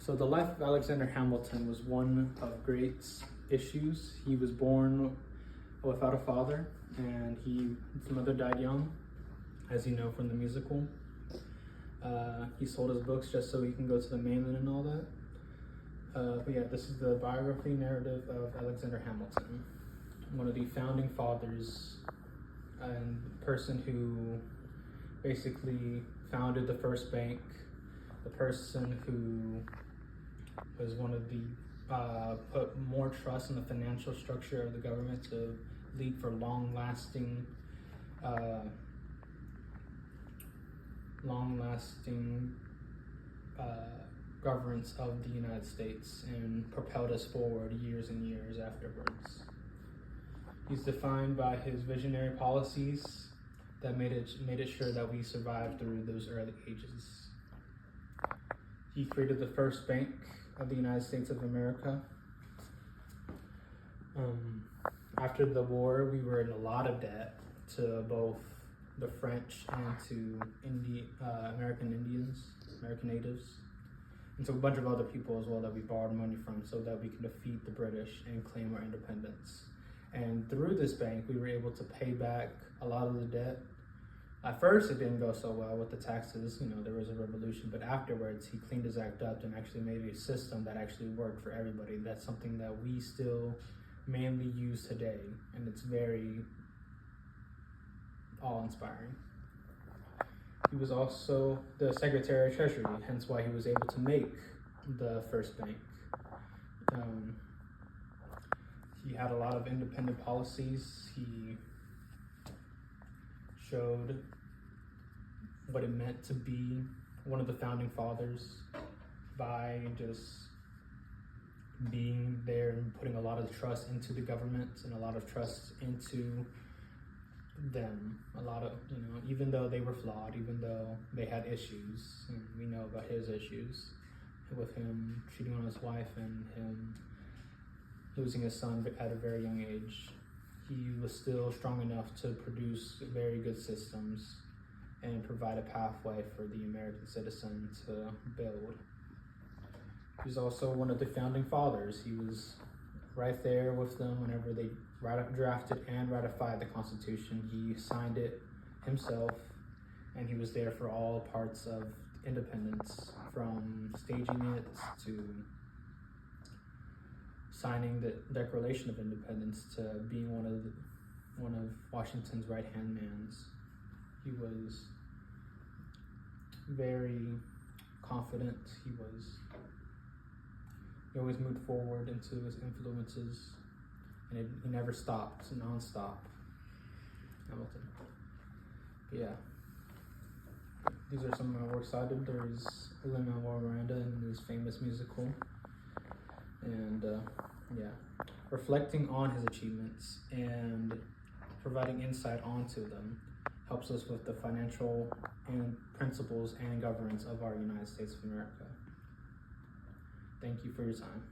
So the life of Alexander Hamilton was one of great issues. He was born without a father, and his mother died young, as you know from the musical. He sold his books just so he can go to the mainland and all that. But yeah, this is the biography narrative of Alexander Hamilton, one of the founding fathers and the person who basically founded the first bank, the person who was one of the put more trust in the financial structure of the government to lead for long-lasting governance of the United States, and propelled us forward years and years afterwards. He's defined by his visionary policies that made it sure that we survived through those early ages. He created the first bank of the United States of America. After the war, we were in a lot of debt to both the French and to American natives, and to a bunch of other people as well that we borrowed money from so that we could defeat the British and claim our independence. And through this bank, we were able to pay back a lot of the debt. At first, it didn't go so well with the taxes. There was a revolution, but afterwards, he cleaned his act up and actually made a system that actually worked for everybody. That's something that we still mainly use today, and it's very awe-inspiring. He was also the Secretary of Treasury, hence why he was able to make the first bank. He had a lot of independent policies. He showed what it meant to be one of the founding fathers by just being there and putting a lot of trust into the government and a lot of trust into them. A lot of, even though they were flawed, even though they had issues, and we know about his issues with him cheating on his wife and him losing his son at a very young age, he was still strong enough to produce very good systems and provide a pathway for the American citizen to build. He's also one of the founding fathers. He was right there with them whenever they drafted and ratified the Constitution. He signed it himself, and he was there for all parts of independence, from staging it to signing the Declaration of Independence to being one of Washington's right-hand mans. He was very confident. He always moved forward into his influences, and he never stopped, non-stop. Hamilton. But yeah, these are some of my works cited. There's Lin-Manuel Miranda in his famous musical, and reflecting on his achievements and providing insight onto them helps us with the financial and principles and governance of our United States of America. Thank you for your time.